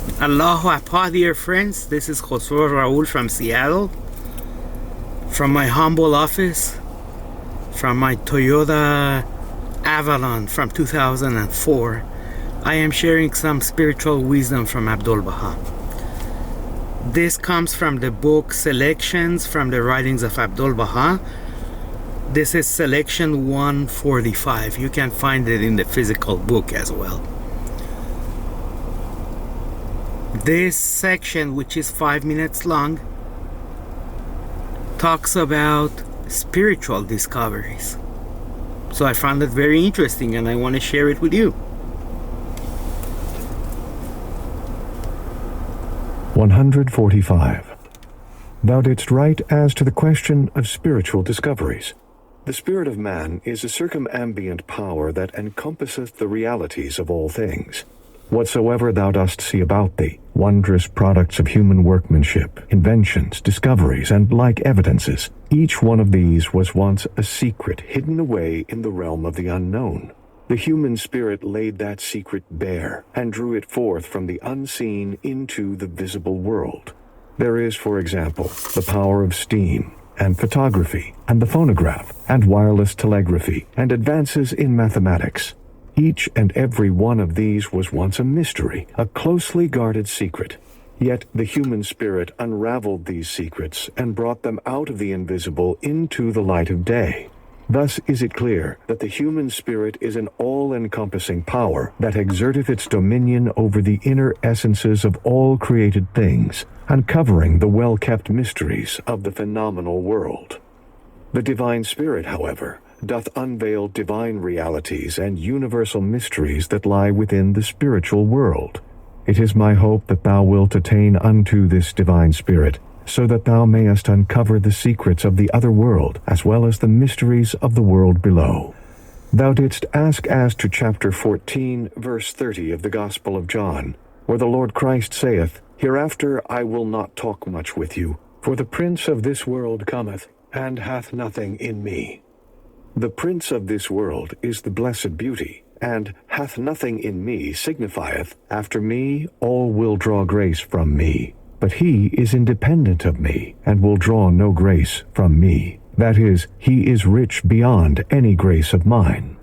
Allahu Akbar, dear friends. This is Khosrow Raul from Seattle. From my humble office, from my Toyota Avalon from 2004, I am sharing some spiritual wisdom from ʻAbdu'l-Bahá. This comes from the book Selections from the Writings of ʻAbdu'l-Bahá. This is selection 145. You can find it in the physical book as well. This section, which is 5 minutes long, talks about spiritual discoveries. So I found it very interesting and I want to share it with you. 145. Thou didst write as to the question of spiritual discoveries. The spirit of man is a circumambient power that encompasseth the realities of all things. Whatsoever thou dost see about thee, wondrous products of human workmanship, inventions, discoveries, and like evidences, each one of these was once a secret hidden away in the realm of the unknown. The human spirit laid that secret bare, and drew it forth from the unseen into the visible world. There is, for example, the power of steam, and photography, and the phonograph, and wireless telegraphy, and advances in mathematics. Each and every one of these was once a mystery, a closely guarded secret. Yet the human spirit unraveled these secrets and brought them out of the invisible into the light of day. Thus is it clear that the human spirit is an all-encompassing power that exerteth its dominion over the inner essences of all created things, uncovering the well-kept mysteries of the phenomenal world. The divine spirit, however, doth unveil divine realities and universal mysteries that lie within the spiritual world. It is my hope that thou wilt attain unto this divine spirit, so that thou mayest uncover the secrets of the other world, as well as the mysteries of the world below. Thou didst ask as to chapter 14, verse 30 of the Gospel of John, where the Lord Christ saith, Hereafter I will not talk much with you, for the prince of this world cometh, and hath nothing in me. The prince of this world is the blessed beauty, and hath nothing in me signifieth, after me all will draw grace from me. But he is independent of me, and will draw no grace from me. That is, he is rich beyond any grace of mine.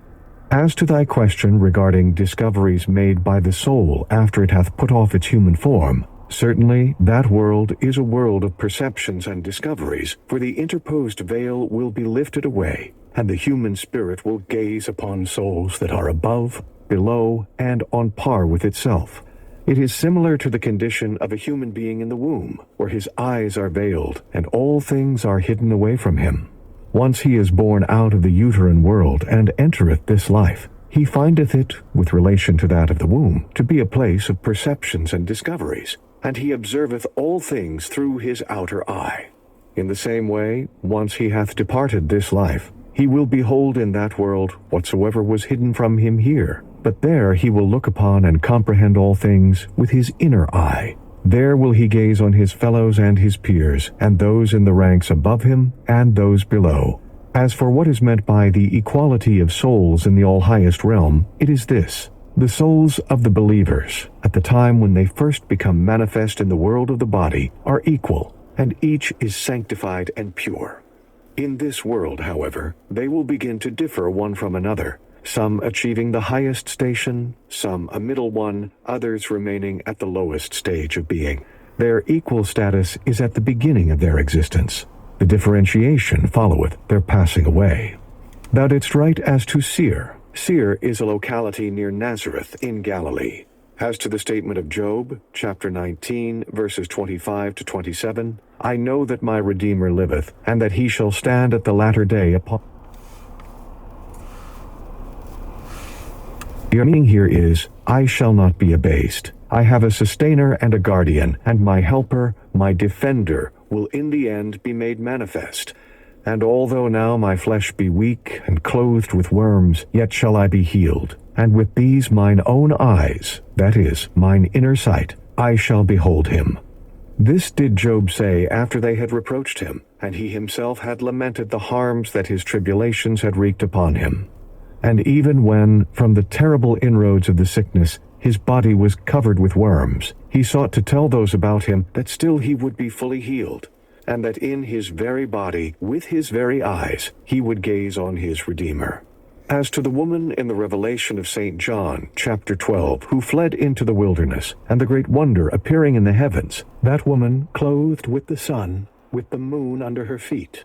As to thy question regarding discoveries made by the soul after it hath put off its human form, certainly that world is a world of perceptions and discoveries, for the interposed veil will be lifted away, and the human spirit will gaze upon souls that are above, below, and on par with itself. It is similar to the condition of a human being in the womb, where his eyes are veiled, and all things are hidden away from him. Once he is born out of the uterine world, and entereth this life, he findeth it, with relation to that of the womb, to be a place of perceptions and discoveries, and he observeth all things through his outer eye. In the same way, once he hath departed this life, he will behold in that world whatsoever was hidden from him here, but there he will look upon and comprehend all things with his inner eye. There will he gaze on his fellows and his peers, and those in the ranks above him and those below. As for what is meant by the equality of souls in the all-highest realm, it is this: the souls of the believers, at the time when they first become manifest in the world of the body, are equal, and each is sanctified and pure. In this world, however, they will begin to differ one from another, some achieving the highest station, some a middle one, others remaining at the lowest stage of being. Their equal status is at the beginning of their existence. The differentiation followeth their passing away. Thou didst write as to Seir. Seir is a locality near Nazareth in Galilee. As to the statement of Job, chapter 19, verses 25 to 27, I know that my Redeemer liveth, and that he shall stand at the latter day upon... The meaning here is, I shall not be abased. I have a sustainer and a guardian, and my helper, my defender, will in the end be made manifest. And although now my flesh be weak and clothed with worms, yet shall I be healed. And with these mine own eyes, that is, mine inner sight, I shall behold him. This did Job say after they had reproached him, and he himself had lamented the harms that his tribulations had wreaked upon him. And even when, from the terrible inroads of the sickness, His body was covered with worms. He sought to tell those about him that still he would be fully healed, and that in his very body, with his very eyes, he would gaze on his Redeemer. As to the woman in the Revelation of St. John, chapter 12, who fled into the wilderness, and the great wonder appearing in the heavens, that woman clothed with the sun, with the moon under her feet.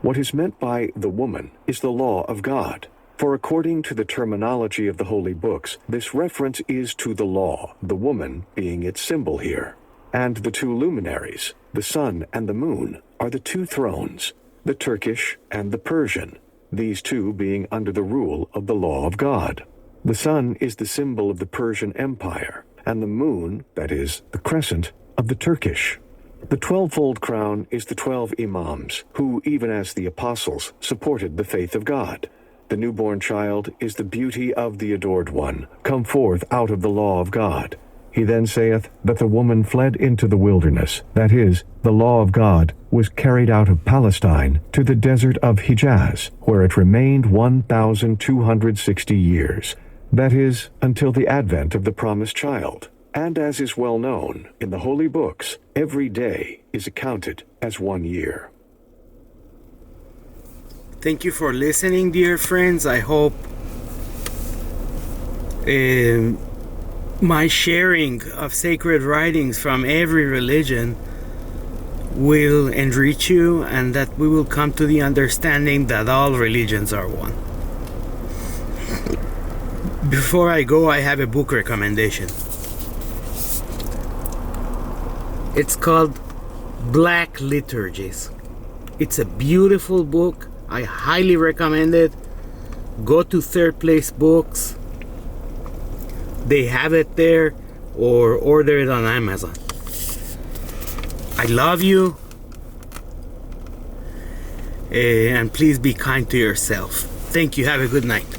What is meant by the woman is the law of God. For according to the terminology of the holy books, this reference is to the law, the woman being its symbol here. And the two luminaries, the sun and the moon, are the two thrones, the Turkish and the Persian, these two being under the rule of the law of God. The sun is the symbol of the Persian Empire, and the moon, that is, the crescent, of the Turkish. The 12-fold crown is the 12 imams, who, even as the apostles, supported the faith of God. The newborn child is the beauty of the adored one, come forth out of the law of God. He then saith that the woman fled into the wilderness, that is, the law of God was carried out of Palestine to the desert of Hijaz, where it remained 1,260 years, that is, until the advent of the promised child. And as is well known, in the holy books, every day is accounted as 1 year. Thank you for listening, dear friends. I hope my sharing of sacred writings from every religion will enrich you, and that we will come to the understanding that all religions are one. Before I go, I have a book recommendation. It's called Black Liturgies. It's a beautiful book. I highly recommend it. Go to Third Place Books. They have it there, or order it on Amazon. I love you. And please be kind to yourself. Thank you. Have a good night.